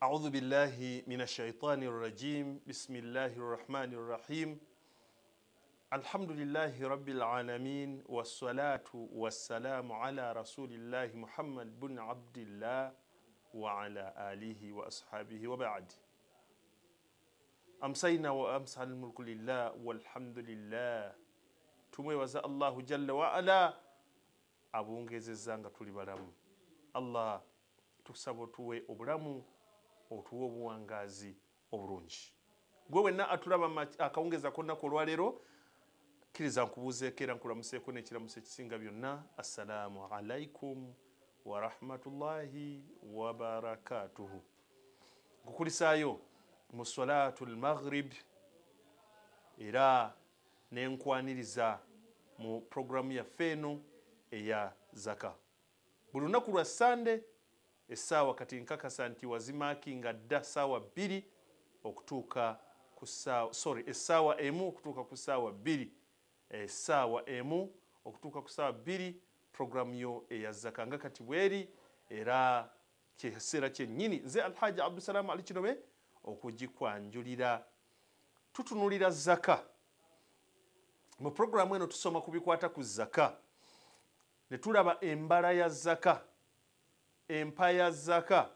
أعوذ بالله من الشيطان الرجيم بسم الله الرحمن الرحيم الحمد لله رب العالمين والصلاة والسلام على رسول الله محمد بن عبد الله وعلى آله وأصحابه وبعد أمسينا وأمسى الملك لله والحمد لله tumwebaza Allahu jalla wa ala abungezezanga tuli balamu. Allah tusaba tuwe obulamu otuwe obuwangazi obulungi. Gwe wenna atulaba akawungeza konna ku lwaleero kkiriza nkubuuzeeko era nkulamuseeko n'ekiramuso ekisinga byonna. Assalamu alaikum wa rahmatullahi wa barakatuhu. Nkukulisaayo mu salatul maghrib era nenkwaniriza mu programu yaffe eno eya Zakah. Buli lunaku lwa Sande essaawa kati nkakasa nti wazimaakinga dda ssaawa 2 okutuuka ku essaawa emu okutuuka ku ssaawa 2 essaawa emu okutuuka ku ssaawa 2 programu yo eya Zakah nga kati bweri era kiseera kyennyini nze Hajji Abdussaalam ali Kinobe okugikwanjulira. Tutunulira Zakah. Mu programu eno tusoma ku bikwata ku Zakah ne tulaba embala ya Zakah, empa ya Zakah,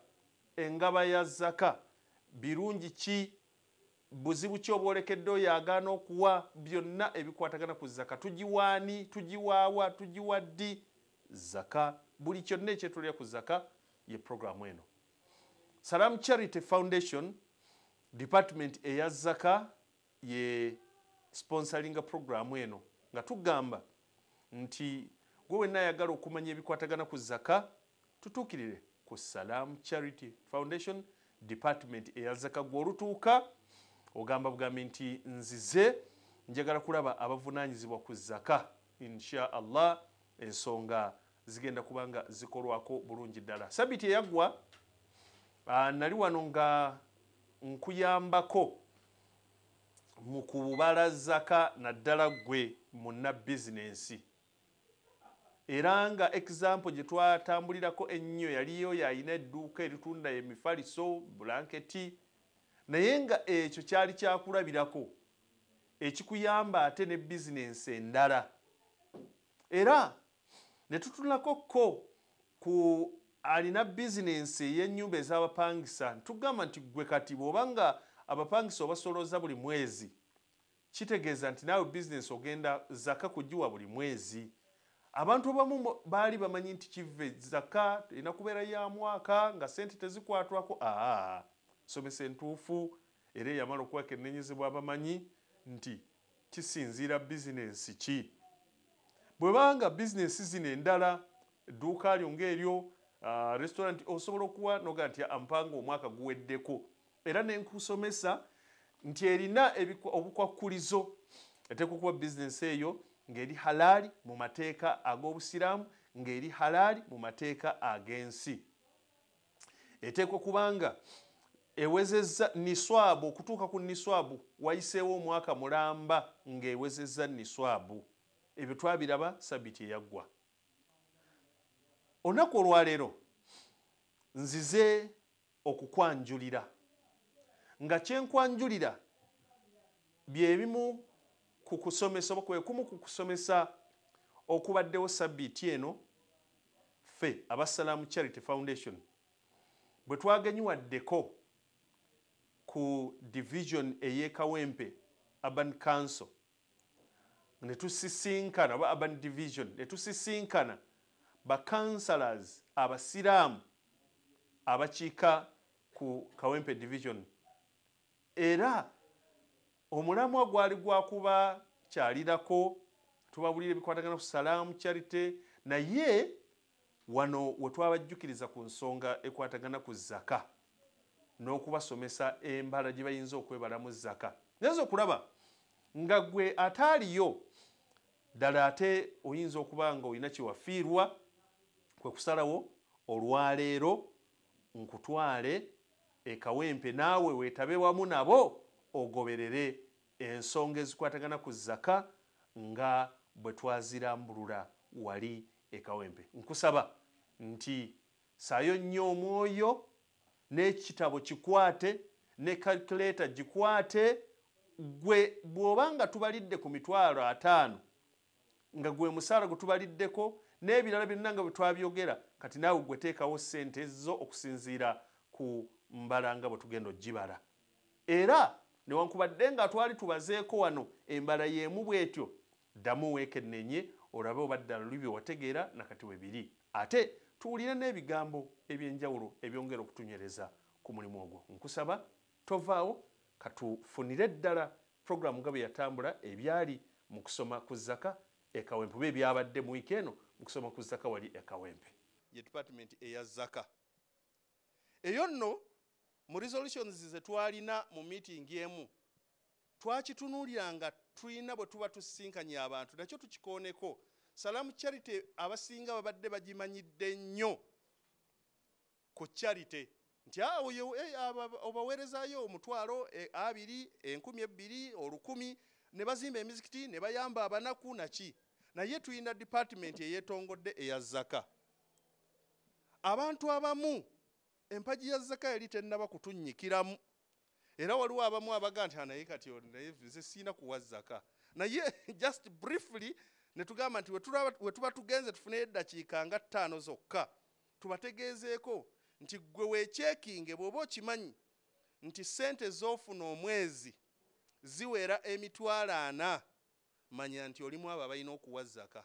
engaba ya Zakah, birungi ki, buzibu ki obwolekedde oyo agaana okuwa, byonna ebikwatagana ku Zakah. Tugiwaani, tugiwaawa, tugiwaddi Zakah, buli kyonna ekyetulira ku Zakah ye programu eno. Salam Charity Foundation department eya Zakah ye sponsoringa programu eno nga tugamba nti gwe wenna ayagala okumanya ebikwatagana ku Zakah tutuukirire ku Salam Charity Foundation department eya Zakah. Gwe olutuuka ogamba bugambi nti nzize njagala kulaba abavunaanyizibwa ku Zakah. Insha Allah ensonga zigenda kubanga zikolwako bulungi ddala. Sabiti eyaggwa nali wano nga nkuyambako mu kubala Zakah naddala gwe munna bizinensi. Era nga example gye twatambulirako ennyo yaliyo yalina edduuka eritunda emifaliso, blanketi, naye nga ekyo kyali kyakulabirako ekikuyamba ate ne bizinensi endala. Era ne tutunulako ku alina bizinensi ey'ennyumba ez'abapangisa. Tugamba nti gwe kati bw'obanga abapangisa obasolooza buli mwezi, kitegeeza nti naawe bizinensi ogenda Zakah kugiwa buli mwezi. Abantu abamu baali bamanyi nti kive Zakah erina kubeera ya mwaka nga sente tezikwatwako. Somesa entuufu era eyamala okwekennenyezebwa abamanyi nti kisinziira bizinensi ki. Bwe banga bizinensi zino endala, edduuka lyo ng'eryo, restaurant osobola okuwa noga nti ampanga omwaka guweddeko. Era nenkusomesa nti erina obukwakkulizo eteekwa okuba bizinensi eyo ng'eri halali mu mateeka ag'Obusiraamu, ng'eri halali mu mateeka ag'ensi. Eteekwa kubanga ewezezza niswabu, okutuuka ku niswabu wayiseewo omwaka mulamba ng'ewezezza niswabu. Ebyo twabiraba sabiti eyaggwa. Olunaku olwaleero nzize okukwanjulira nga kyenkwanjulira bye bimu ku kusomesa oba kwekumu ku kusomesa okubaddewo sabbiiti eno ffe aba Salam Charity Foundation bwe twagenyiwaddeko ku division ey'e Kawempe Urban Council ne tusisinkana oba Urban Division ne tusisinkana ba councillors abasiraamu abakiika ku Kawempe Division. Era omulamwa gwali gwakuba kyalirako tubabulira ebikwatagana ku Salam Charity, naye wano we twabajjukiriza ku nsonga ekwatagana ku Zakah n'okubasomesa embala gye bayinza okwebalamu Zakah. Nayinza okulaba nga gwe ataaliyo ddala ate oyinza okuba nga olina kyewafiirwa, kwe kusalawo olwaleero nkutwale e Kawempe naawe weetabe wamu nabo ogoberere ensonga ezikwatagana ku Zakah nga bwe twazirambulula wali e Kawempe. Nkusaba nti saayo nnyo omwoyo n'ekitabo kikwate ne calculator gikwate gwe bw'obanga tubalidde ku 5,000 nga gwe musaala gwe tubaliddeko n'ebirala byonna nga bwe twabyogera kati naawe gwe teekawo ssente zo okusinziira ku mbala nga bwe tugenda ogibala era newankubadde nga twali tubazeeko wano embala y'emu bw'etyo ddamu weekennenye olabe oba ddala luli bye wategeera nakati we biri ate tuwulire n'ebigambo eby'enjawulo ebyongera okutunyereza ku mulimu ogwo nkusaba tovaawo katufunire ddala puroguramu nga bwe yatambula ebyali mu kusoma ku zaka ekawempe oba ebyabadde mu wiiki eno mu kusoma ku zaka wali ekawempe ye department eya zaka eyo nno mu resolutions ze twalina mu meeting emu twakitunuulira nga tulina bwe tuba tusinkanye abantu nakyo tukikooneko Salam charity abasinga babadde bagimanyidde nnyo ku charity nti obaweerezaayo 2,000 2,000 1,000 ne bazimba emizikiti ne bayamba abanaku naki naye tulina department eyeetongodde eya zaka abantu abamu empagi ya zaka yali tennaba kutunnyikiramu era waliwo abamu abaga nti naye kati naye siina kuwa zaka naye just briefly ne tugamba nti we tuba tugenze tufuneyo eddakiika nga 5 zokka tubategeezeeko nti gwe weekyekinge bw'oba okimanyi nti ssente z'ofuna omwezi ziwera 40,000 manya nti olimu abo abalina okuwa zaka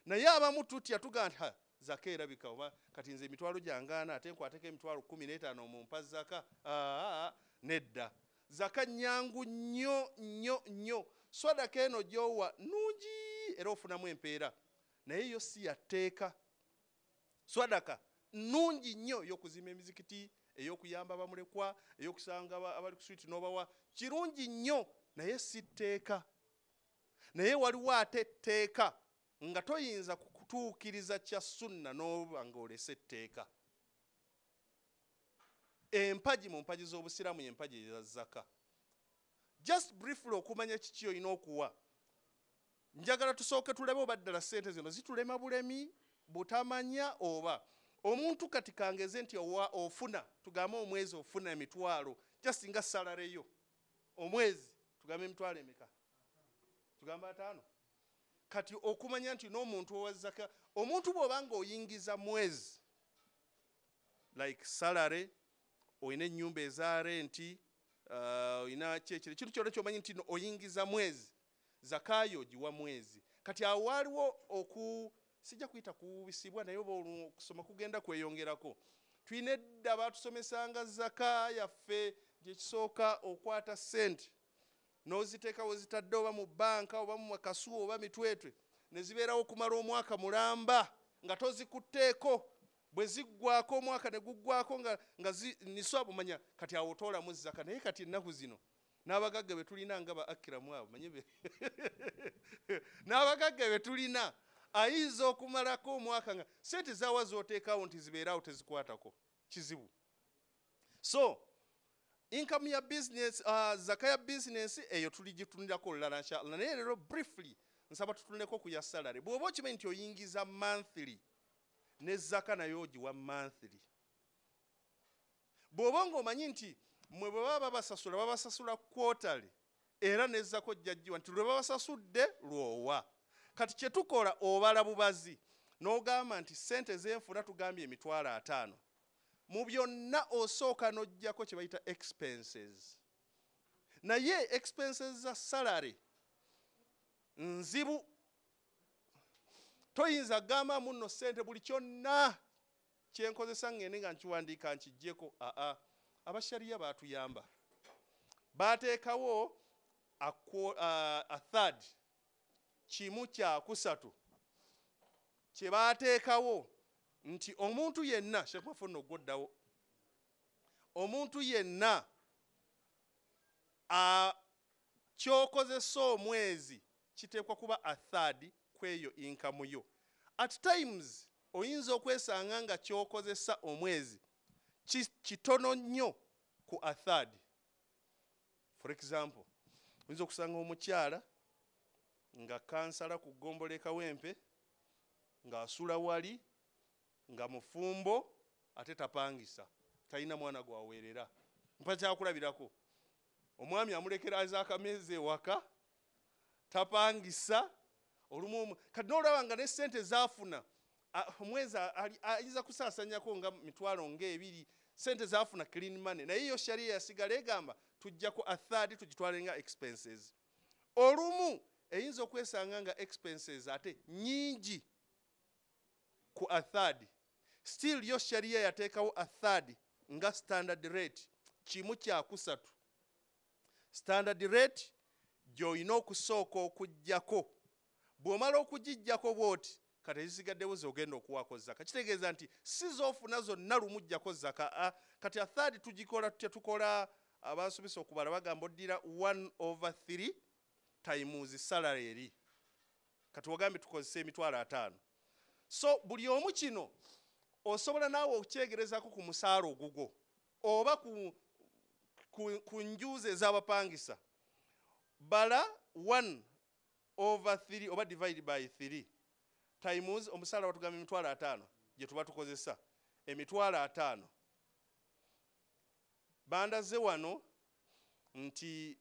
naye abamu tutya tuga nti zaka erabika oba kati nze emitwalo gyangaana ate nkwateko emitwalo 15 mumpa zaka nedda zaka nyangu nnyo swadaka eno gyowa nungi era ofunamu empeera naye yo si yatteeka swadaka nungi nnyo ey'okuzimba emizikiti ey'okuyamba abamulekwa ey'okusanga abali ku switi n'obawa kirungi nnyo naye si tteeka naye waliwo ate tteeka nga toyinza kutuukiriza kya sunna n'oba ng'olese etteeka empagi mu mpagi z'obusiraamu y'empagi eza zaka just briefly okumanya kiki olina okuwa njagala tusooke tulabe oba ddala ssente zino zitulema bulemi butamanya oba omuntu kati kangeze nti ofuna tugambe omwezi ofuna emitwalo just nga salary yo omwezi tugambe emitwalo emeka tugambe 5 kati okumanya nti n'omuntu owa zaka omuntu bw'obanga oyingiza mwezi like salary oyina ennyumba eza renti oyina kyekire kintu kyonna kyomanyi nti oyingiza mwezi zakayo ogiwa mwezi kati awo waliwo sijja kuyita kubisibwa naye oba okusoma kugenda kweyongerako tulina edda baatusomesanga zaka yaffe gyekisooka okwata ssente n'oziteeka wezitadde oba mu banka oba mu makasuwa oba mitwetwe ne zibeerawo okumala omwaka mulamba nga tozikutteeko bwe ziggwako omwaka ne guggwako nga niswa bumanya kati awo otoolamu zaka naye kati ennaku zino n'abagagga be tulina nga ba akiramu abo manye n'abagagga be tulina ayinza okumalako omwaka nga sente zaawa z'oteekawo nti zibeerawo tezikwatako kizibu so income ya business zaka ya business eyo tuligitunirako olulala inshallah naye leero briefly nsaba tutuneko ku ya salary bw'oba okimanyi nti oyingiza monthly ne zaka nayo ogiwa monthly bw'oba ng'omanyi nti mwe bwe baba babasasula quarterly era ne zaka ojjajjiwa nti lwe babasasudde lwowa kati kye tukola obala bubazi n'ogamba nti ssente zenfuna tugambye emitwalo 5 mu byonna osooka n'ojjako kye bayita expenses naye expenses za salary nzibu toyinza gamba muno ssente buli kyonna kyenkozesa ngende nga nkiwandiika nkijjeko abashariya baatuyamba baateekawo a third kimu kyakusatu kye baateekawo nti omuntu yenna Sheikh Mafo nno gwoddawo omuntu yenna kyokozesa omwezi kiteekwa kuba a third kweyo income yo at times oyinza okwesanga nga kyokozesa omwezi kitono nnyo ku a third for example oyinza okusanga omukyala nga kansala ku ggombole kawempe ng'asula wali nga mufumbo ate tapangisa talina mwana gwaweerera mpa kyakulabirako omwami amulekera zaakamezi ewaka tapangisa olumu kati n'olaba nga ne ssente zaafuna omwezi ayinza kusaasanyako nga mitwalo ng'ebiri ssente zaafuna clean money naye yo sharia yasigala egamba tujjako a third tugitwale nga expenses olumu eyinza okwesanga nga expenses ate nyingi ku a third still yo sharia yateekawo a third nga standard rate kimu kyakusatu standard rate gy'olina okusooka okuggyako bw'omala okugijjako bw'oti kati ezisigaddewo z'ogenda okuwaako zaka kitegeeza nti si zoofuna zonna lumu ggyako zaka kati a third tugikola tutya tukola abasomesa okubala bagamba oddira 1/3 times salary eri kati wagambye tukozesa emitwalo 5 so buli omu kino osobola naawe okyegerezako ku musaala ogugwo oba ku njuuzi ez'abapangisa bala 1/3 oba divide by 3 times omusaala batugamba emitwalo 5 gye tuba tukozesa emitwalo 5 bandaze wano nti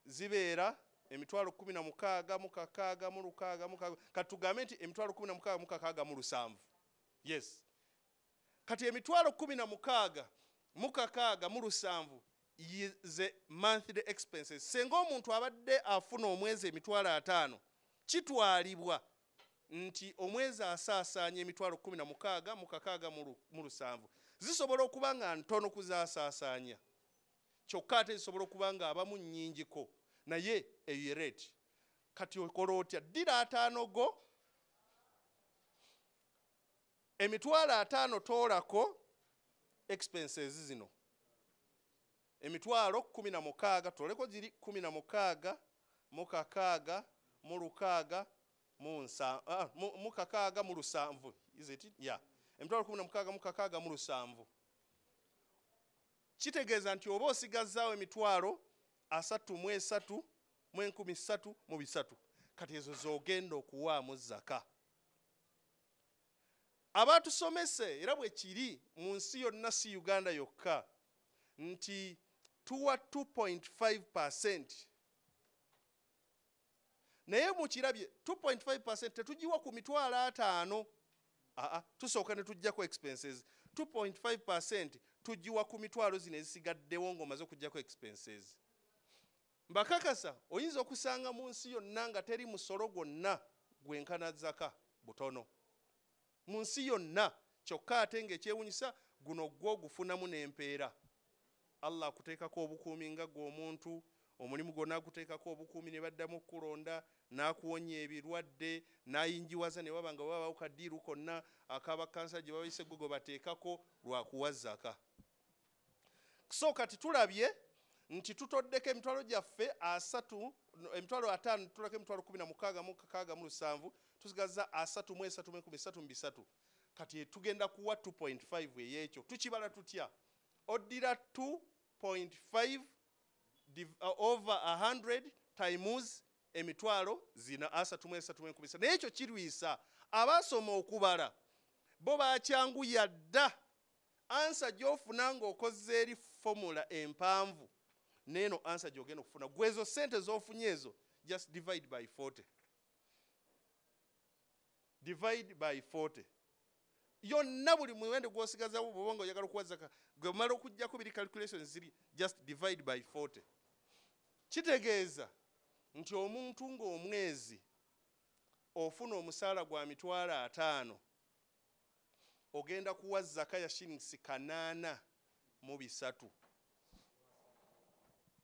zibeera emitwalo 16 mu 6 mu 6 mu 6 kati tugambe nti emitwalo 16 mu 6 mu 7 yes kati emitwalo 16 mu 6 mu 7 ze monthly expenses senga omuntu abadde afuna omwezi emitwalo 5 kitwalibwa nti omwezi asaasaanya emitwalo 16 mu 6 mu 7 zisobola okuba nga ntono kuzasaasaanya kyokka ate zisobola okuba nga abamu nnyingiko naye eyo rate kati okola otya ddira 5 go emitwalo 5 toolako expenses zino emitwalo 16 toleko ziri 16 mu 6 mu 6 mu 6 mu 7 is it yeah emitwalo 16 mu 6 mu 7 kitegeeza nti oba osigazaawo emitwalo 33 mu 13 mu 3 kati ezo z'ogenda okuwaamu zaka abatusomese era bwe kiri mu nsi yonna si Uganda yokka nti tuwa 2.5% naye mukirabye 2.5% tetugiwa ku mitwalo 5 tusooka ne tujjako expenses 2.5% tugiwa ku mitwalo zino ezisigaddewo ng'omaze okujjako expenses mbakakasa oyinza okusanga mu nsi yonna nga teri musolo gwonna gwenkana zaka butono mu nsi yonna kyokka ate ng'ekyewunyisa guno gwo gufunamu n'empeera Allah akuteekako obukuumi nga gw'omuntu omulimu gwonna aguteekako obukuumi ne baddamu okulonda n'akuwonya ebirwadde n'ayinjiwaza ne waba nga babawo kadiiru konna akaba kansa gye babayise gwe bateekako lwakuwa zaka so kati tulabye nti tutoddeko emitwalo gyaffe 3 emitwalo 5 tulako emitwalo 16 mu 6 mu 7 tusigaza 3 mu 3 mu 13 mu 3 kati tugenda kuwa 2.5 eyekyo tukibala tutya oddira 2.5 over 100 times emitwalo zina 3 mu 3 mu 13 naye ekyo kirwisa abasoma okubala bo bakyanguya dda ansa gy'ofuna ng'okozze eri formula empanvu neno ansa gy'ogenda okufuna gwezo sente z'ofunye ezo just divide by 40 divide by 40 yonna buli muwendo gw'osigazawo bw'oba nga oyagala okuwa zaka gwe mala okuggyako biri calculations ziri just divide by 40 kitegeeza nti omuntu ng'omwezi ofuna omusaala gwa mitwalo 5 ogenda kuwa zaka ya shillings 8 mu 3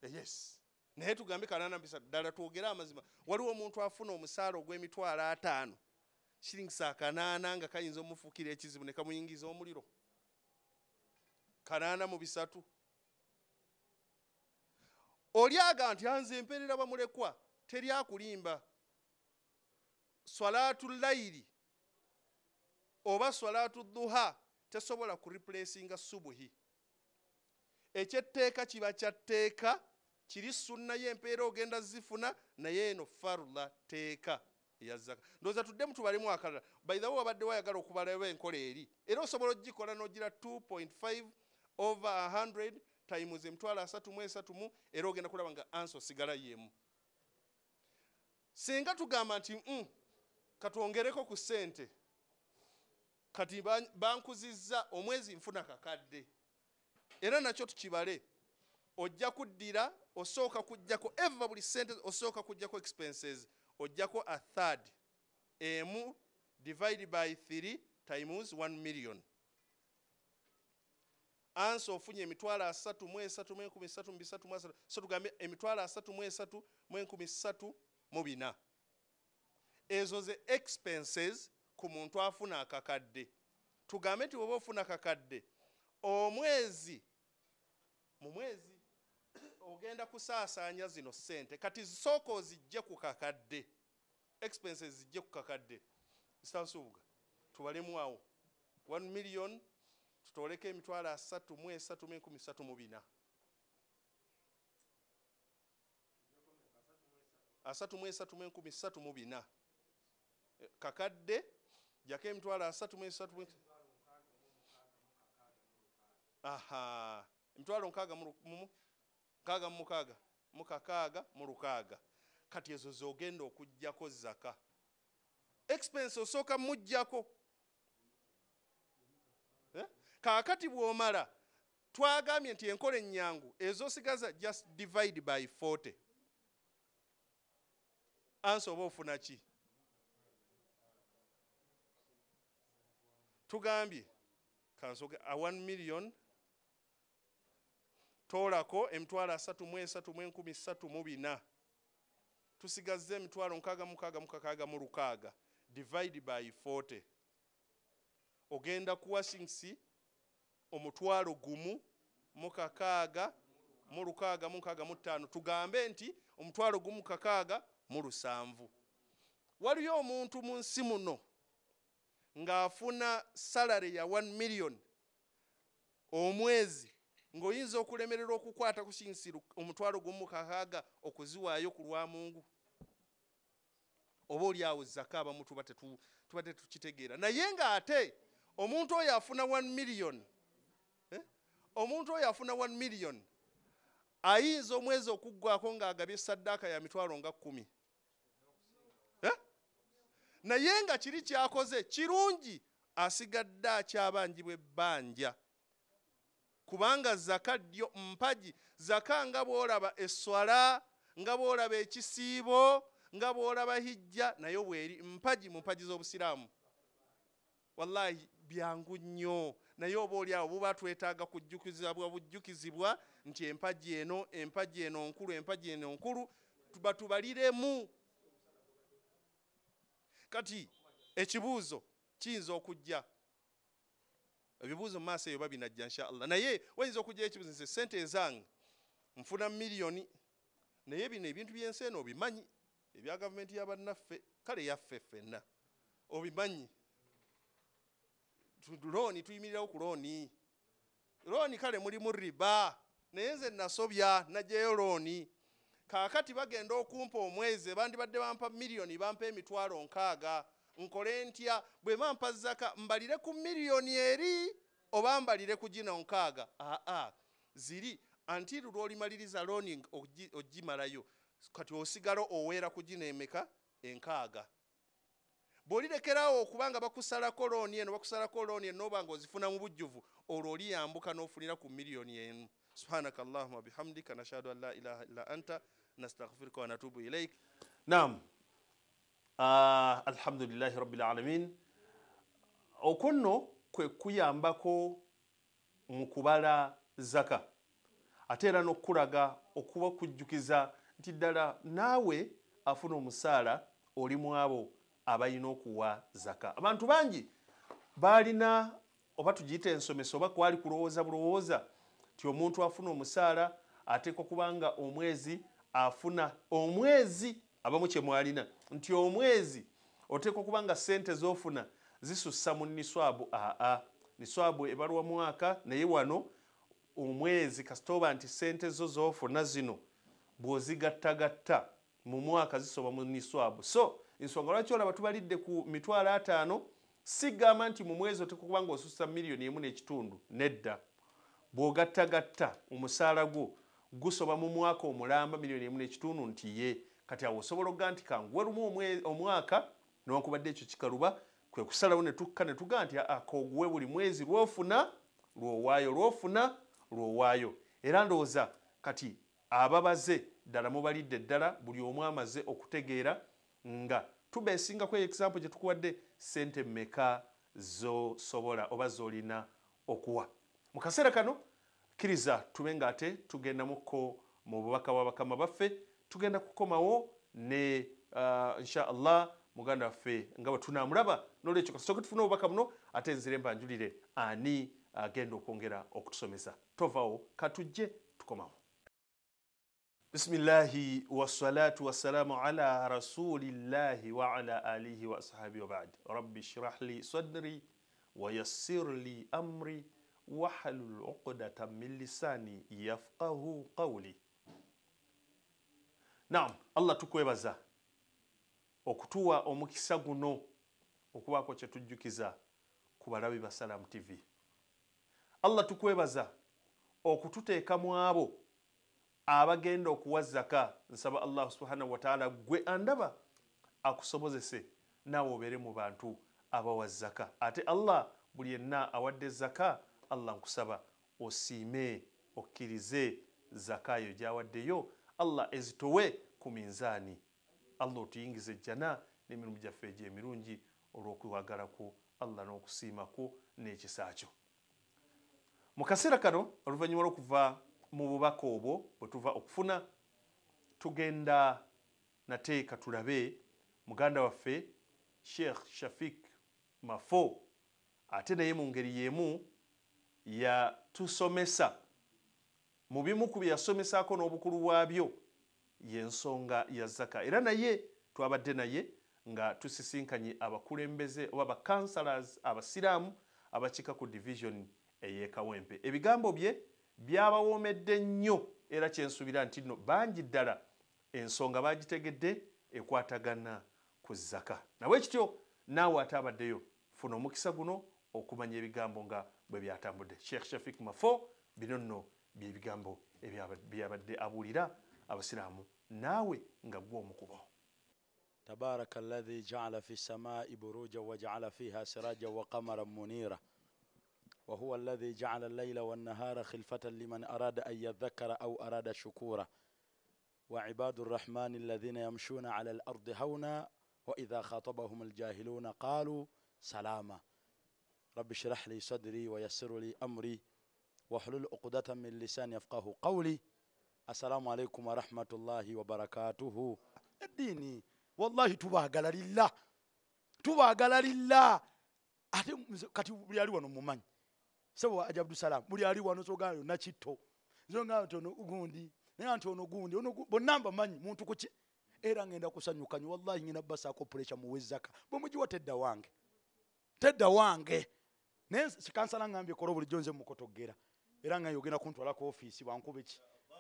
yes naye tugambe 8 mu 3 ddala twogera amazima waliwo omuntu afuna omusaala ogw'emitwalo 5 shillings 8 nga kayinza omufuukira ekizibu ne kamuyingiza omuliro 8 mu 3 oli aga nti anze emperera bamulekwa teri akulimba swalatu layiri oba swalatu duha tesobola ku replacinga subuhi ekyetteeka kiba kyatteeka kiri sunna y'empeera ogenda zifuna naye eno farula teeka ya zaka ndoza tuddemu tubalimu akalala by the way wabadde wayagala okubalawo enkola eri era osobola ogikola n'ogira 2.5 over 100 times emitwalo 33 era ogenda kulaba nga answer osigala yemu. Singa tugamba nti katwongereko ku ssente kati bankuzizza omwezi nfuna kakadde era nakyo tukibale ojja kuddira osooka kujjako eva buli ssente osooka kujjako expenses ojjako a third emu divide by 3 times 1 million. Answer ofunye emitwalo 33,13,13 so tugambe emitwalo 33,13,14 ezo ze expenses ku muntu afuna akakadde. Tugambe nti bw'oba ofuna akakadde omwezi mu mwezi ogenda kusaasaanya zino ssente kati zisooka ozijje ku kakadde expenses zijje ku kakadde zitansubuga tubalemu awo 1 million tutoleka emitwalo 33,13,14 33,13,14 kakadde jako emitwalo 33,13 aha emitwalo 6,6 kati ezo zogenda okujjako zaka expense osooka mujjako kakati bw'omala twagambye nti enkola ennyangu ezosigaza just divide by 40 answer oba ofuna ki tugambye kansoke a 1 million toolako emitwalo 33,13,14 tusigazze emitwalo 6,6,6 divide by 40 ogenda kuwasingisi omutwalo gumu mu 6,6,6,5 tugambe nti omutwalo gumu 6,7 waliyo omuntu mu nsi muno ng'afuna salary ya 1 million omwezi ng'oyinza okulemererwa okukwata ku kinsiru omutwalo gumu 6 okuziwaayo ku lwa Mungu oba oli awo zaka abamu tubadde tukitegeera naye ng'ate omuntu oyo afuna 1 million omuntu oyo afuna 1 million ayinza omwezi okuggwako ng'agabye saddaaka ya mitwalo nga 10 naye nga kiri kyakoze kirungi asigadde akyabanjibwa ebbanja kubanga zaka ddyo mpaji zaka nga bw'olaba esswala nga bw'olaba ekisiibo nga bw'olaba hijja nayo bweri mpaji mu mpaji z'obusiraamu wallahi byangu nnyo naye oba oli awo buba twetaaga bujjukizibwa nti empaji eno nkulu tubaliremu. Kati ekibuuzo kiyinza okujja ebibuuzo mu maaso eyo babinajja inshallah naye wayinza okujja ekibuuzo nti ssente ezange nfuna miliyoni naye bino ebintu by'ensi eno obimanyi ebya gavumenti y'abannaffe kale yaffe ffenna obimanyi looni tuyimirirawo ku looni kale mulimu riba naye nze nasobya najjayo looni kaakati bagenda okumpa omwezi bandibadde bampa miliyoni bampa emitwalo 6 nkole ntya bwe bampa zaka mbalire ku miliyoni eri oba mbalire ku gino 6 ziri anti lwolimaliriza looni ogimalayo kati osigala oweera ku gino emeka 6 bw'olirekerawo okubanga bakusalako looni eno obanga ozifuna mu bujjuvu olwo oliyambuka n'ofunira ku miliyoni emu. Subhanaka Allahumma bihamdika nashhadu an la ilaha illa anta nastaghfiruka wa natubu ilaik. Naam. Alhamdulillahi rabbil alamin. Okunno kwe kuyambako mu kubala zaka ate era n'okulaga okuba kujjukiza nti ddala naawe afuna omusaala oli mu abo abalina okuwa zaka. Abantu bangi balina oba tugiyita ensomesa oba kwali kulowooza bulowooza ti omuntu afuna omusaala ateekwa kubanga omwezi afuna omwezi abamu kye mwalina nti omwezi oteekwa kubanga ssente z'ofuna zisussa mu niswabu. Niswabu ebalwa mwaka naye wano omwezi kasitoba nti ssente zo z'ofuna zino bw'ozigattagatta mu mwaka zisoba mu niswabu. So ensonga lwaki olaba tubalidde ku mitwalo 5 sigamba nti mu mwezi oteekwa kubanga osussa miliyoni 1.5 nedda. bw'ogattagatta omusaala gwo gusoba mu mwaka omulamba $1.5 nti ye kati awo osobola okuga nti kanguwe lumu omwaka newankubadde ekyo kikaluba kwe kusalawo ne tukka ne tugaa nti koguwe buli mwezi lwofuna lwowaayo lwofuna lwowaayo. Era ndowooza kati ababaze ddala mubalidde ddala buli omu amaze okutegeera nga tubeesingako example gye tukuwadde ssente mmeka zosobola oba z'olina okuwa. Mu kaseera kano kkiriza tube ng'ate tugendamukko mu bubaka bw'abakama baffe tugenda kukomawo ne insha Allah muganda waffe nga bwe tunaamulaba n'olwekyo kasooke tufune obubaka buno ate nzire mbanjulire ani agenda okwongera okutusomesa. Tovaawo katujje tukomawo. Bismillahi wassalatu wassalamu ala rasulillahi wa ala alihi wa ashabihi wa ba'd. Rabbi shrah li sadri wa yassir li amri wahlul uqdatan min lisani yafqahu qawli. Naam, Allah tukwebaza okutuwa omukisa guno okubaako kye tujjukiza ku balabi ba Salam TV. Allah tukwebaza okututeeka mu abo abagenda okuwa zaka. Nsaba Allah subhanahu wa ta'ala gwe andaba akusobozese naawe obeere mu bantu abawa zaka. Ate Allah buli yenna awadde zaka Allah nkusaba osiime okkirize zaka yo gy'awaddeyo Allah ezitowe ku minzaani. Allah otuyingize jjana n'emirimu gyaffe egy'emirungi olw'okwagala kwo Allah n'okusiima kwo n'ekisa kyo. Mu kaseera kano oluvannyuma lw'okuva mu bubaka obwo bwe tuva okufuna tugenda nate katulabe muganda waffe Sheikh Shafic Mafo ate naye mu ngeri y'emu yatusomesa mu bimu ku bye yasomesaako n'obukulu bwabyo y'ensonga ya zaka. Era naye twabadde naye nga tusisinkanye abakulembeze oba bakansalas abasiraamu abakika ku division ey'Ekawempe. Ebigambo bye byabawoomedde nnyo era kyensuubira nti nno bangi ddala ensonga bagitegedde ekwatagana ku zaka. Nawe kityo naawe ate abaddeyo funa omukisa guno okumanya ebigambo nga bwe byatambudde. Sheikh Shafic Mafo bino nno by'ebigambo ebyabadde abuulira abasiraamu naawe nga gwe omukubo. تبارك الذي جعل في السماء بروجا وجعل فيها سراجا وقمرا منيرا وهو الذي جعل الليل والنهار خلفة لمن أراد أن يذكر أو أراد شكورا وعباد الرحمن الذين يمشون على الأرض هونا وإذا خاطبهم الجاهلون قالوا سلاما رب اشرح لي صدري ويسر لي أمري واحلل عقدة من لساني يفقهوا قولي. السلام عليكم ورحمة الله وبركاته. الديني والله tubagala lillah ate kati buli ali wano mumanyi sebo aja Abdussaalam buli ali wano sogayo na kitto zonga ntono ugundi naye ntono gundi ono bonamba manyi muntu kuki era ngenda kusanyukanya wallahi ngina basako pressure mu wezaka bomuji watedda wange naye sikansala ngambye koro buli jonze mukotogera era nga yogena kuntwala ku office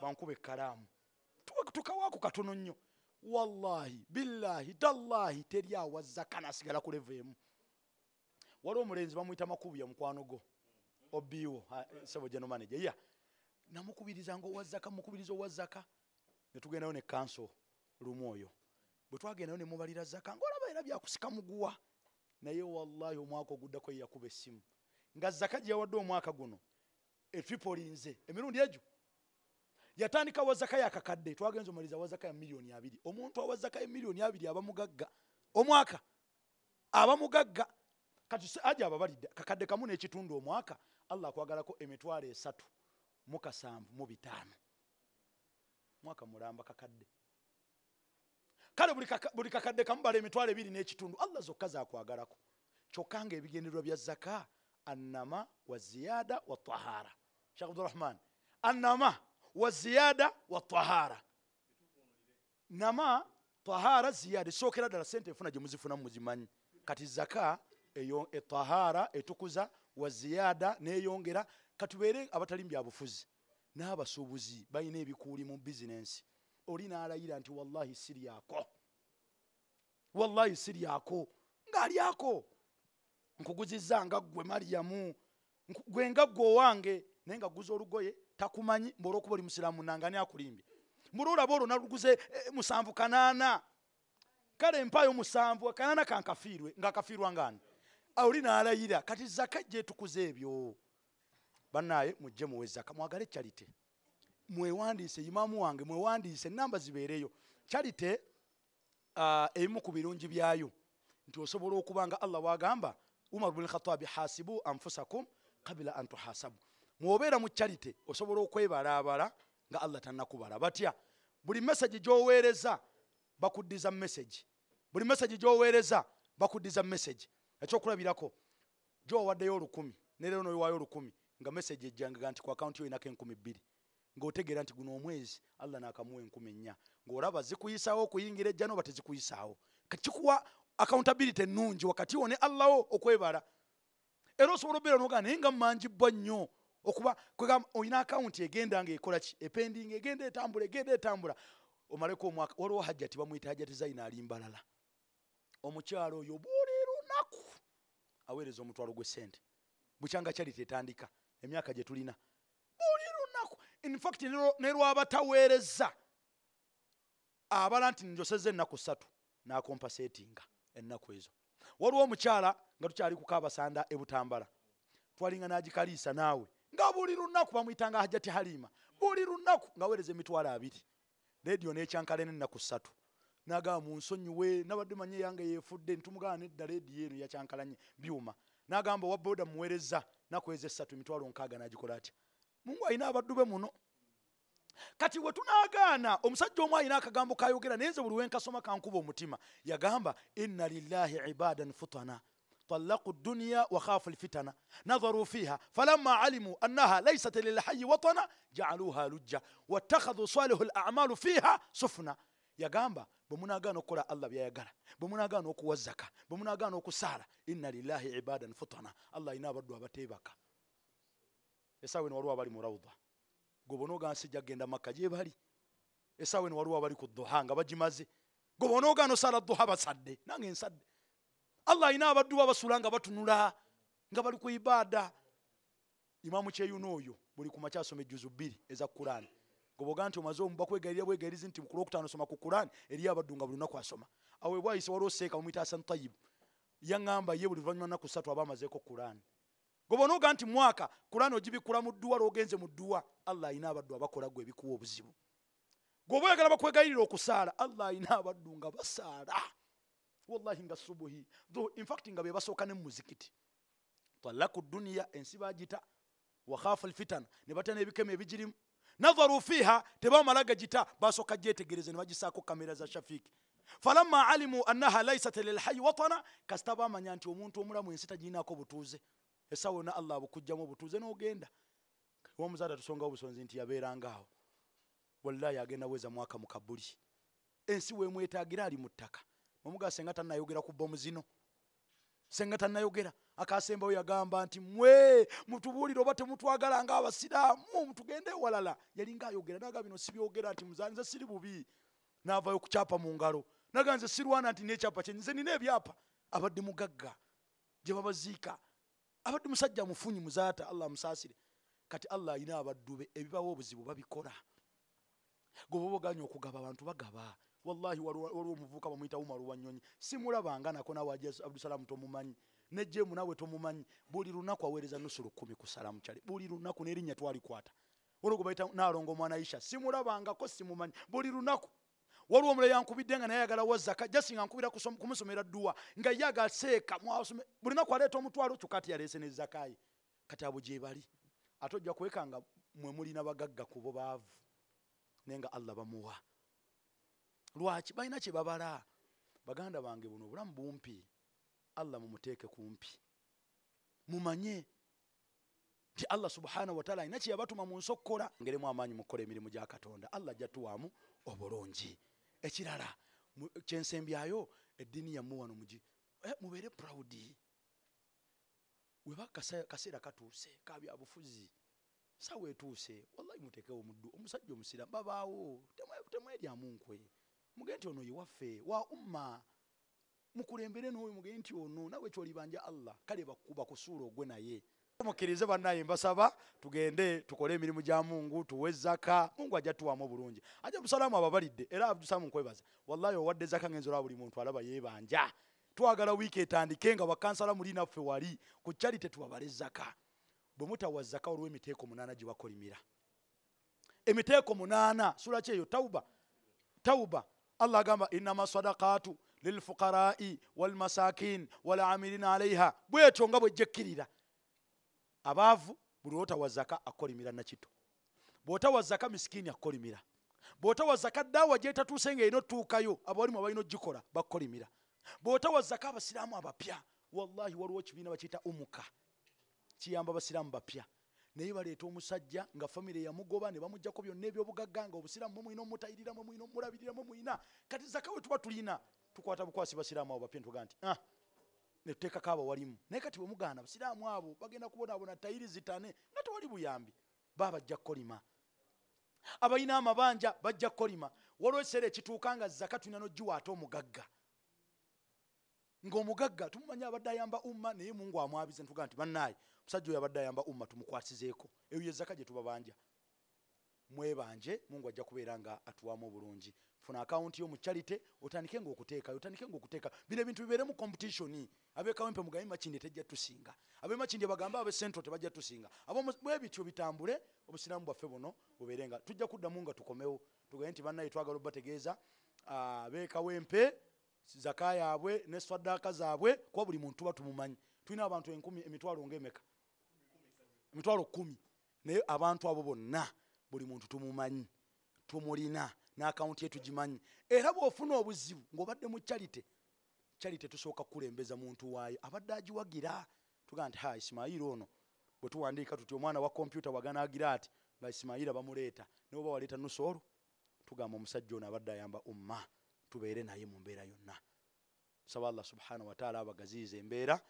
bankube kalamu tukawako katono nnyo wallahi billahi tallahi teriya wazaka nasigala ku level emu. Waliwo omulenzi bamuyita makubu ya mukwano go obiwo sebo general manager ya namukubiriza ngo wazaka mukubirizo wazaka ne tugendayo ne council lumu oyo bwe twagendayo ne mubalira zaka ngolaba era byakusika muguwa naye wallahi omwaka oguddako yakuba essimu nga zaka gye yawadde omwaka guno etripolinze emirundi egyo yatandika wazaka yakakadde twagenze omaliza wazaka ya $2,000,000. Omuntu awazaka ya $2,000,000 abamugagga omwaka abamugagga kati aje ababalidde kakadde kamu n'ekitundu omwaka Allah akwagalako $3,775 mwaka mulamba kakadde kale buli kakadde kamu bale $2,000 n'ekitundu Allah zokka zakwagalako kyokka nga ebigendererwa bya zaka annama wa ziyada wa tahara. Sheikh Abdurrahman annama wa ziyada wa tahara. Nama tahara ziyada sokera dala sente efuna gye muzifuna muzimanyi kati zaka eyo etahara etukuza wa ziyada neyongera katubere abatalimbi abufuzi n'abasuubuzi bayina ebikuuli mu business olina alayira nti wallahi siri yako ngali yako nkuguzizza nga gwe Mariamu gwe nga gwe wange naye nga guza olugoye takumanyi mbwolwokuba oli musiraamu nangani akulimbye mbulolaba olwo naluguze 7-8 kale empayo 7-8 kankafiirwe ngaakafiirwa ngani oli naalayira kati zaka gye tukuze ebyo bannaye mujje muwe zaka mwagale charite mwewandiise imaamu wange mwewandiise enamba zibeereyo charite ebimu ku birungi byayo nti osobola okuba nga Allah wagamba Umar bin Khattab hasibu anfusakum qabla an tuhasabu mwobeera mu charite osobola okwebalaabala nga Allah tannakubala batya buli message gy'oweereza bakuddiza message buli message gy'oweereza bakuddiza message ekyokulabirako gy'owaddeyo 1,000 ne leero n'oyiwaayo 1,000 nga message ejjanga nti ku account yo inako 2,000 ng'otegeera nti guno omwezi Allah naakamuwa 4,000 ng'olaba zikuyisaawo okuyingira ejja n'oba tezikuyisaawo kikuwa accountability ennungi wakati wo ne Allaho okwebala era osobola obeera n'ogaa naye nga mmanjibbwa nnyo okuba olina akawunti egenda ngaekola ki epending egenda etambula omaleko omwaka waliwo hajjati bamuyita hajjati zaina alimbalala omukyalo oyo buli lunaku aweereza omutwalo gw'essente bukyanga charity etandika emyaka gye tulina buli lunaku in fact ne lwabataweereza abala nti njoseze ennaku 3 n'akompasetinga ennaku ezo waliwo omukyala nga tukyali kukaabasanda ebutambala twalinga n'agikaliisa naawe nga buli lunaku bamuyitanga hajjati halima buli lunaku ng'aweereza emitwalo 2 rediyo n'ekyankala n'ennaku 3 n'agamba munsonyiwe nabadde manye yange yeefudde ntumugana nedda rediyo eno yakyankalanye byuma n'agamba wa boda muweereza nakweza 3 emitwalo 6 n'agikola atya Mungu alina abaddu be muno kati we tunaagaana omusajja omu alina akagambo kayogera naye nze buli wenkasoma kankuba omutima yagamba inna lillahi ibadan futana طلقوا الدنيا وخافوا الفتنة نظروا فيها فلما علموا أنها ليست للحي وطنا جعلوها لجة واتخذوا صالح الأعمال فيها سفنا يغامبا بمناغان وكلا الله بيغالا بمناغان وكوا الزكاة بمناغان وكسالة إن لله عبادا فطنا الله ينابدوا بتيبك يساوين وروا بالي مروضة غبونوغان سجا genda makka gye bali esaawe waruwa bali ku duha nga bagimaze gobonoogaano sala duha basadde nange nsadde Allah alina abaddu babasulanga batunula nga bali ku ibada imamu kyeyuno oyo buli ku makya asoma ejjuzu 2 eza Qur'an goboga nti omaze omuba kwegalira bwegalizi nti ku Lwokutaano soma ku Qur'an eri abaddu nga buli lunaku asoma awe bwayise waliwo seeka mumuyita Hasan Tayyib yaŋŋamba ye buli luvannyuma nnaku 3 aba amazeeko Qur'an gobonooga nti mwaka Qur'an ogibikula mu dduwa lw'ogenze mu dduwa Allah alina abaddu abakola gwe ebikuwa obuzibu gwoba oyagala bakwegalirira okusaala Allah alina abaddu nga basaala wallahi nga subuhi in fact nga be basooka ne muzikiti talaku dunya ensi bagita wa khafu alfitan ne batana ebikeme ebigirimu nadharu fiha tebamala gajita basooka gyetegereze ne bagisaako kamera za Shafic falamma alimu annaha laysat lilhayy watana kastaba amanya nti omuntu omulamu ensi taginako butuuze esawo na Allah bukujjamu butuuze n'ogenda omuzaada tusonga obusonzi nti yabeerangaawo wallahi agenda weza mwaka mu kabuli ensi wemwetaagira ali mu ttaka omuga senga tannayogera ku bomu zino senga tannayogera akasembayo yagamba nti mwe mutubuulire oba temutwagala nga abasiraamu mutugende walala yalinga ayogera naga bino sibyogera nti muzanze siri bubi n'avaayo kukyapa mu ngalo naga nze sirwana nti n'ekyapa kye nze nina ebyapa abadde mugagga gye babaziika abadde musajja mufunyi muzaata Allah musaasire kati Allah alina abaddu be ebibawo obuzibu babikola goboboganya okugaba abantu bagaba wallahi waliwo omuvubuka bamuyita Umaru Wanyonyi simulabanga nako nawe Abdussaalam tomumanyi nejjemu nawe tomumanyi buli lunaku aweereza nusulu 10 ku Salam kyali buli lunaku n'erinnya twalikwata olwo bayita Nalongo mwana Aisha simulabangako simumanyi buli lunaku waliwo omulala yankubidde nga naye ayagala wa Zakah jasinga nkubira kumusomera dduwa nga ye agaseeka mwasome buli lunaku aleeta omutwalo kyokati yaleese ne Zakah kati abo gye bali ate ojja kwekanga mwe mulina bagagga kubo baavu nenga Allah bamuwa lwaki balina kye babala baganda bange buno obulamu bumpi Allah mumuteeke kumpi mumanye nti Allah subhanahu wa ta'ala alina kye yabatuma mu nsokkola ngeremu amaanyi mukola emirimu gya Katonda Allah jatuwamu obulungi ekirala kyensembyayo eddiini yammwe wano mubeere proud weba kaseera katuuse kabyabufuzi sawa etuuse wallahi muteekewo muddu omusajja omusiramu babaawo temweryamu nkwe mugende nti ono ye waffe wa umma mukulembere n'oyo mugende nti ono nawe kyolibanja Allah kale bakuba kusuula ogwe naye mukirize bannaye mbasaba tugende tukole emirimu gya Mungu tuwe zaka Mungu ajja tuwamu bulungi ajja Abdussaalam ababalidde era Abdussaalam nkwebaza wallahi owadde zaka ngenzo la buli muntu alaba yeebanja twagala wiiki etandike nga bakansala muli naffe wali ku charity tubabale zaka bwe mutawa zaka olw'emiteeko 8 gye bakolimira emiteeko 8 sura ki eyo tauba Allah agamba innama sadaqatu lilfuqara'i walmasakin wal'amilina alayha bwetyo nga bwejjekkirira abaavu buli otawa zaka akolimira nakito bw'otawa zaka misikini akolimira bw'otawa zaka daawa gyetatuuse nga erina otuukayo abawalimu abalina ogikola bakolimira bw'otawa zaka abasiraamu abapya wallahi waliwo kibiina bakiyita umuka kiyamba abasiraamu bapya naye baleeta omusajja nga famire yamugoba ne bamuggyako byonna ebyobugagga nga obusiraamu mwe mwina omutayirira mwe mwina omulabirira mwe mwina kati zaka we tuba tulina tukwata bukwasi basiraamu abo bapya ntuga nti ne tuteekako abawalimu naye kati bwe mugaana basiraamu abo bagenda kubonaabona tayiri zitane nga tewali buyambi baba bajja kukolima abalina amabanja bajja kukolima waliwo ekiseera ekituuka nga zaka tulina n'ogiwa ate omugagga ng'omugagga tumumanyi abadde ayamba umma naye Mungu amwabize ntuga nti bannaaye omusajja oyo abadde ayamba umma tumukwasizeeko eyo ye zaka gye tubabanja mwebanje Mungu ajja kubeera nga atuwamu obulungi funa akawunti yo mu charity otandike ng'okuteeka bino ebintu bibeere mu competition ab'ekawempe mugambi makindi tejja tusinga ab'emakindi bagamba ab'e central tebajja tusinga bwe bityo bitambule obusiraamu bwaffe buno bubeere nga tujja kuddamu nga tukomewo tugaye nti bannaye twagala obategeeza ab'ekawempe zaka yaabwe ne swaddaaka zaabwe kuba buli muntu tuba tumumanyi tulina abantu 10 emitwalo ng'emeka emitwalo 10 naye abantu abo bonna buli muntu tumumanyi tumulina n'akawunti yetu gimanyi era bw'ofuna obuzibu ng'obadde mu charity tusooka kukulembeza muntu waayo abadde agiwagira tugaa nti Isimayiri ono bwe tuwandiika tuti omwana wa kompyuta waganaagira ati nga Isimayiri bamuleeta naye oba waleeta nusu olwo tugamba omusajja ono abadde ayamba umma tubeere naye mu mbeera yonna saba Allah subhanahu wa ta'ala abagaziize embeera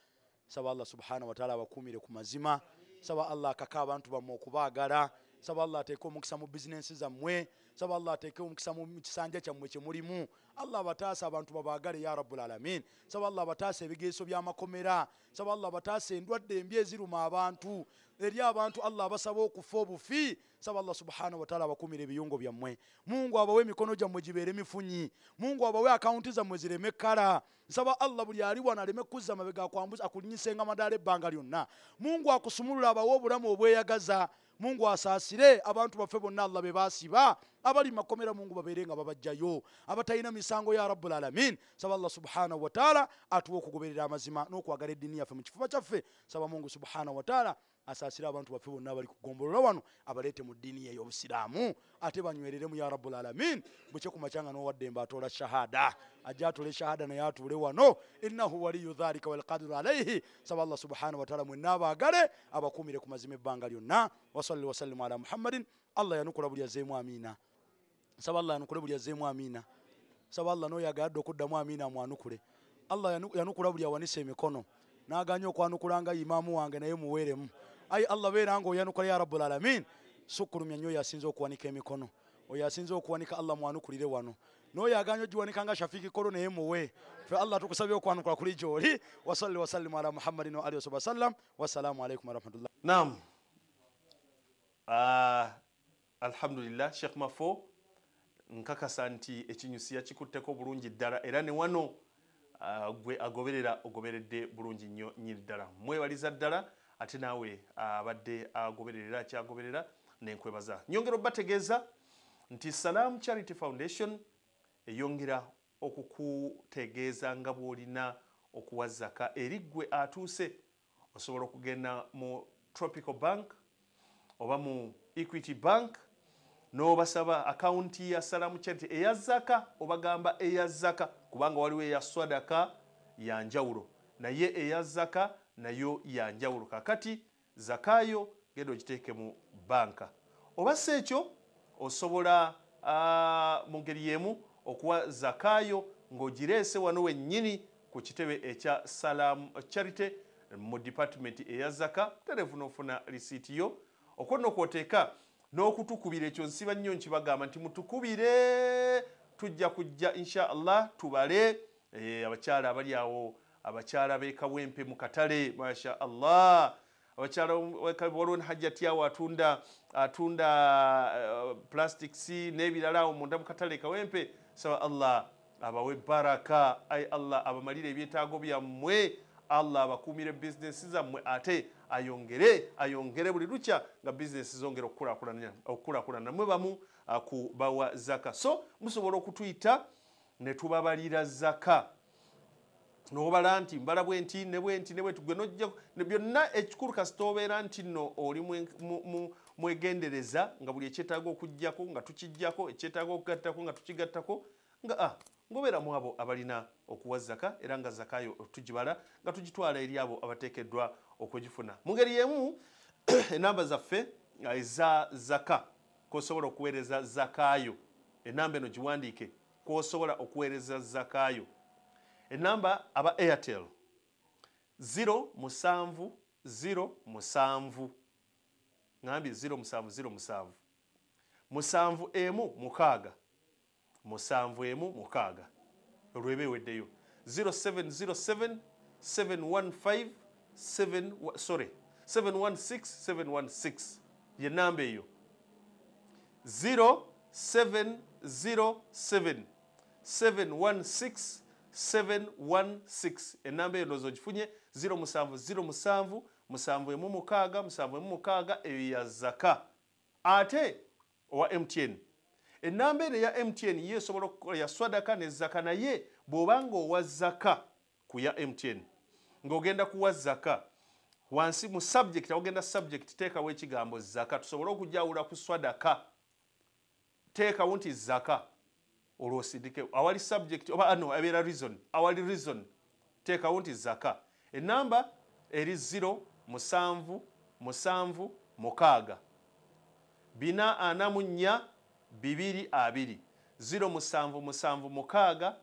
saba Allah subhanahu wa ta'ala abakuumire ku mazima saba Allah akaka abantu bammwe okubaagala saba Allah ateeke omukisa mu bizinensi zammwe saba Allah ateeke omukisa mu kisanja kyammwe kye mulimu Allah abataasa abantu babaagale ya rabbul alamin saba Allah abataasa ebigeeso by'amakomera saba Allah abataasa endwadde embi eziruma abantu eri abantu Allah abasaba okufa obufi saba Allah subhanahu wa ta'ala abakumire ebiyungo byammwe Mungu abawe emikono gyammwe gibeere mifunyi Mungu abawe akawunti zammwe zireme kala saba Allah buli ali wano aleme kuzza mabega akwambuza akulinyisenga madaala ebbanga lyonna Mungu akusumulula abawe obulamu obweyagaza Mungu asaasire abantu baffe bonna Allah be baasiba abali makomera Mungu babeere nga babajjayo abatalina misango ya rabbul alamin saba Allah subhanahu wa ta'ala atuwe okugoberera amazima n'okwagala eddiini yaffe mu kifuba kyaffe saba Mungu subhanahu wa ta'ala asaasire abantu baffe bonna abali kugombolola wano abaleete mu ddiini ye y'obusiraamu ate banywereremu ya rabbul alamin bukye ku makyanga n'owadde emba atoola shahada ajja atole shahada naye atuule wano innahu waliyu dhalika walqadiru alayhi saba Allah subhanahu wa ta'ala mwenna abaagale abakuumire ku mazima ebbanga lyonna wasalli wasallimu ala muhammadin Allah yanukula buli azzeemu amiina saba Allah yanukule buli azzeemu amiina saba Allah n'oyo agaladde okuddamu amiina amwanukule Allah yanukula buli awanise emikono n'aganya okwanukulanga imaamu wange naye muweeremu ayi Allah beera nga oyanukula ya rabbul alamin sukkulumya nnyo oyo asinze okuwanika emikono oyo asinze okuwanika Allah mwanukulire wano n'oyo aganya ogiwanika nga Shafic kolo naye muwe fe Allah tukusabye okwanukula kuli gy'oli wasalli wasallimu ala muhammadin wa alihi wasallam wassalamu alaikum warahmatullah. Naam, alhamdulillah Sheikh Mafo nkakasa nti ekinyusi yakikutteko bulungi ddala era ne wano gwe agoberera ogoberedde bulungi nnyo nnyini ddala mwebaliza ddala ate naawe abadde agoberera kyagoberera nenkwebaza nyongera obategeeza nti Salam Charity Foundation eyongera okukutegeeza nga bw'olina okuwa zaka eri ggwe atuuse osobola okugenda mu Tropical Bank oba mu Equity Bank n'obasaba akawunti ya Salam Charity eya zaka obagamba eya zaka kubanga waliwo eya swadaka ya njawulo naye eya zaka nayo ya njawulo kakati zakayo genda ogiteeke mu banka oba si ekyo osobola mu ngeri y'emu okuwa zakayo ng'ogireese wano wennyini ku kitebe ekya Salam Charity mu department eya zaka terefu n'ofuna risiiti yo okwo n'okwoteeka n'okutukubira ekyo nsiba nnyo nkibagamba nti mutukubire tujja kujja insha Allah tubale abakyala abali awo abakyala b'ekawempe mu katale masha Allah abakyala waliwo ne Hajji awo atunda plastics n'ebirala awo munda mu katale kawempe. Saba Allah abawe baraka, ai Allah abamalire ebyetaago byammwe, Allah abakuumire bizinesi zammwe, ate ayongere buli lukya nga bizinesi zongera okukulaakulana. Mwe bamu kubawa zaka. So musobola okutuyita ne tubabalira zaka. N'obala nti mbala bwenti ne bwenti gwe nojja byonna ekikulu kasita obeera nti nno oli mwegendereza nga buli ekyetaaga okuggyako nga tukiggyako, ekyetaaga okugattako nga tukigattako, nga ngobeera mu abo abalina okuwa zaka, era nga zakayo tugibala nga tugitwala eri abo abateekeddwa okugifuna. Mu ngeri y'emu enamba zaffe eza zaka kw'osobola okuweereza zakayo, enamba eno giwandiike, kw'osobola okuweereza zakayo. Enamba aba Airtel 07007 ngambye 07007 716 716 olwebe weddeyo 0707 715 716 ye namba eyo 0707 716 716 enamba eyo ndowooza ogifunye 0707 716 eyo ya zaka. Ate owa MTN enamba eno ya MTN ye esobola okukola ya swadaka ne zaka, naye bw'obanga owa zaka ku ya MTN ng'ogenda kuwa zaka wansi mu subject ogenda subject teekawo ekigambo zaka, tusobole okujawula ku swadaka teekawo nti zaka olwosindike awali subject oba ano abeera reason, awali reason teekawo nti zaka. Enamba eri 077 6 4 4 2 077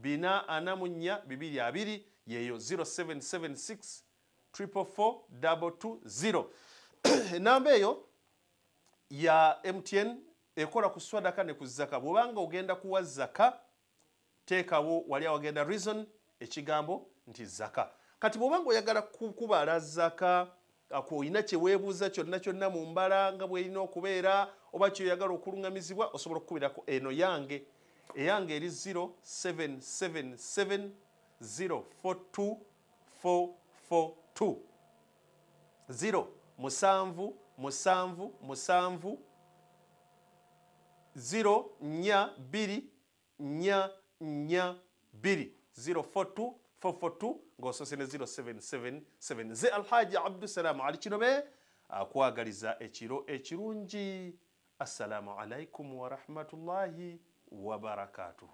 6 4 yeyo 0776 444 220. Enamba eyo ya MTN ekola ku swadaka ne ku zaka. Bw'obanga ogenda kuwa zaka teekawo wali awagenda reason ekigambo nti zaka. Kati bw'obanga oyagala kukubala zaka olina kyeweebuuza kyonna mu mbala nga bw'erina okubeera oba kyoyagala okuluŋŋamizibwa, osobola okukubirako eno eyange eri 0777 042 442 0 musanvu 0 nya 2 nya 2 042 442 ng'osose ne 0777. Nze Alhaji Abdussaalam ali Kinobe akwagaliza ekiro ekirungi. Assalamu alaikum wa rahmatullahi wa barakatuhu.